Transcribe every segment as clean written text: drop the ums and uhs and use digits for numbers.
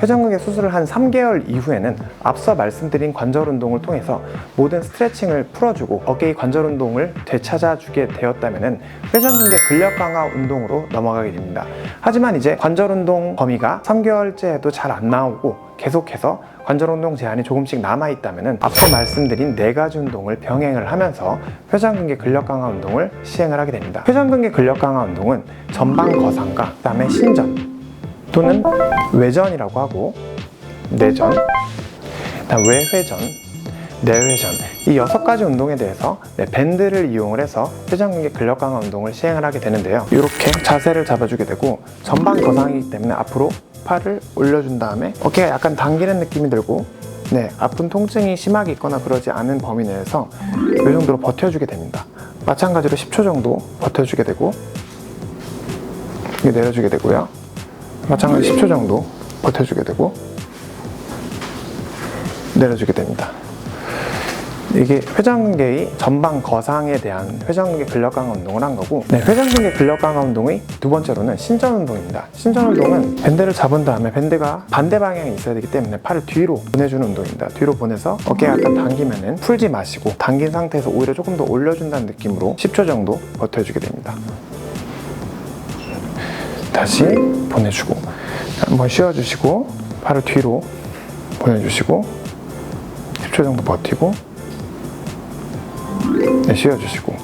회전근개 수술을 한 3개월 이후에는 앞서 말씀드린 관절 운동을 통해서 모든 스트레칭을 풀어주고 어깨의 관절 운동을 되찾아주게 되었다면 회전근개 근력 강화 운동으로 넘어가게 됩니다. 하지만 이제 관절 운동 범위가 3개월째 해도 잘 안 나오고 계속해서 관절 운동 제한이 조금씩 남아있다면 앞서 말씀드린 4가지 운동을 병행을 하면서 회전근개 근력 강화 운동을 시행을 하게 됩니다. 회전근개 근력 강화 운동은 전방 거상과 그 다음에 신전 또는 외전이라고 하고 내전, 외회전, 내회전 이 6가지 운동에 대해서 밴드를 이용을 해서 회전근개 근력 강화 운동을 시행을 하게 되는데요. 이렇게 자세를 잡아주게 되고 전방 거상이기 때문에 앞으로 팔을 올려준 다음에 어깨가 약간 당기는 느낌이 들고 아픈 통증이 심하게 있거나 그러지 않은 범위 내에서 이 정도로 버텨주게 됩니다. 마찬가지로 10초 정도 버텨주게 되고 내려주게 되고요. 마찬가지 10초 정도 버텨주게 되고 내려주게 됩니다. 이게 회전근개의 전방 거상에 대한 회전근개 근력 강화 운동을 한 거고, 회전근개 근력 강화 운동의 두 번째로는 신전 운동입니다. 신전 운동은 밴드를 잡은 다음에 밴드가 반대 방향에 있어야 되기 때문에 팔을 뒤로 보내주는 운동입니다. 뒤로 보내서 어깨가 약간 당기면은 풀지 마시고 당긴 상태에서 오히려 조금 더 올려준다는 느낌으로 10초 정도 버텨주게 됩니다. 다시 보내주고 한번 쉬어주시고 팔을 뒤로 보내주시고 10초 정도 버티고 쉬어주시고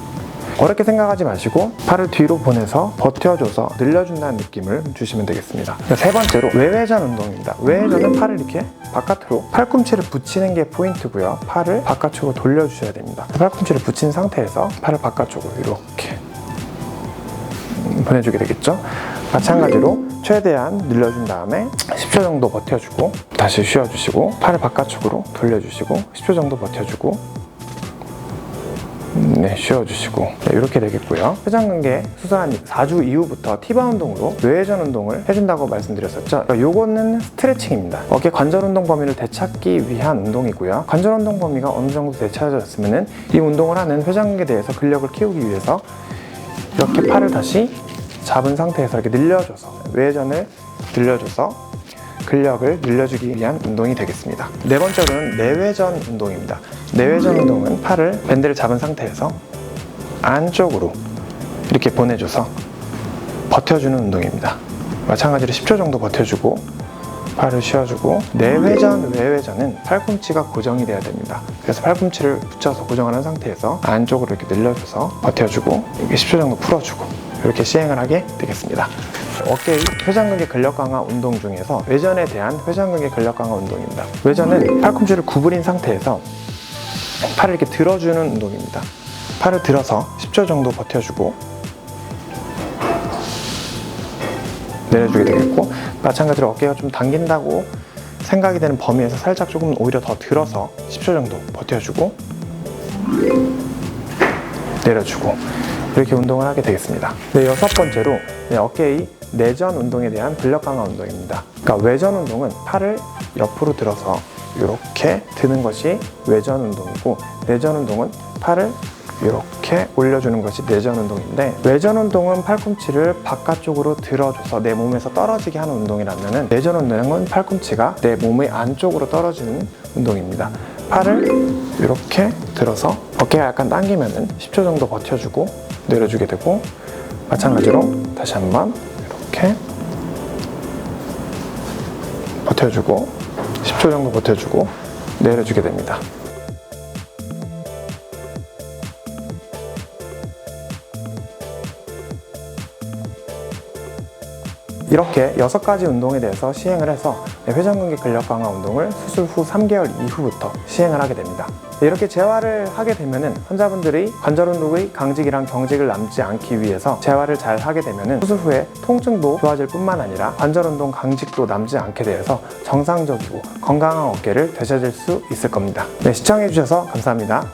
어렵게 생각하지 마시고 팔을 뒤로 보내서 버텨줘서 늘려준다는 느낌을 주시면 되겠습니다. 세 번째로 외회전 운동입니다. 외회전은 팔을 이렇게 바깥으로 팔꿈치를 붙이는 게 포인트고요. 팔을 바깥쪽으로 돌려주셔야 됩니다. 팔꿈치를 붙인 상태에서 팔을 바깥쪽으로 이렇게 보내주게 되겠죠. 마찬가지로 최대한 늘려준 다음에 10초 정도 버텨주고 다시 쉬어주시고 팔을 바깥쪽으로 돌려주시고 10초 정도 버텨주고 쉬어주시고 이렇게 되겠고요. 회전근개 수술한 4주 이후부터 티바 운동으로 외회전 운동을 해준다고 말씀드렸었죠. 요거는 스트레칭입니다. 어깨 관절 운동 범위를 되찾기 위한 운동이고요. 관절 운동 범위가 어느 정도 되찾아졌으면 이 운동을 하는 회전근개에 대해서 근력을 키우기 위해서 이렇게 팔을 다시 잡은 상태에서 이렇게 늘려줘서 외회전을 늘려줘서 근력을 늘려주기 위한 운동이 되겠습니다. 네 번째로는 내회전 운동입니다. 내회전 운동은 팔을 밴드를 잡은 상태에서 안쪽으로 이렇게 보내줘서 버텨주는 운동입니다. 마찬가지로 10초 정도 버텨주고 팔을 쉬어주고 내회전, 외회전은 팔꿈치가 고정이 돼야 됩니다. 그래서 팔꿈치를 붙여서 고정하는 상태에서 안쪽으로 이렇게 늘려줘서 버텨주고 이렇게 10초 정도 풀어주고 이렇게 시행을 하게 되겠습니다. 어깨의 회전근개 근력 강화 운동 중에서 외전에 대한 회전근개 근력 강화 운동입니다. 외전은 팔꿈치를 구부린 상태에서 팔을 이렇게 들어주는 운동입니다. 팔을 들어서 10초 정도 버텨주고 내려주게 되겠고, 마찬가지로 어깨가 좀 당긴다고 생각이 되는 범위에서 살짝 조금 오히려 더 들어서 10초 정도 버텨주고 내려주고 이렇게 운동을 하게 되겠습니다. 여섯 번째로 어깨의 내전 운동에 대한 근력 강화 운동입니다. 그러니까 외전 운동은 팔을 옆으로 들어서 이렇게 드는 것이 외전 운동이고, 내전 운동은 팔을 이렇게 올려주는 것이 내전 운동인데, 외전 운동은 팔꿈치를 바깥쪽으로 들어줘서 내 몸에서 떨어지게 하는 운동이라면 내전 운동은 팔꿈치가 내 몸의 안쪽으로 떨어지는 운동입니다. 팔을 이렇게 들어서 어깨가 약간 당기면 10초 정도 버텨주고 내려주게 되고, 마찬가지로 다시 한번 이렇게 버텨주고 10초 정도 버텨주고 내려주게 됩니다. 이렇게 6가지 운동에 대해서 시행을 해서 회전근개 근력 강화 운동을 수술 후 3개월 이후부터 시행을 하게 됩니다. 이렇게 재활을 하게 되면 환자분들이 관절 운동의 강직이랑 경직을 남지 않기 위해서 재활을 잘 하게 되면 수술 후에 통증도 좋아질 뿐만 아니라 관절 운동 강직도 남지 않게 되어서 정상적이고 건강한 어깨를 되찾을 수 있을 겁니다. 시청해주셔서 감사합니다.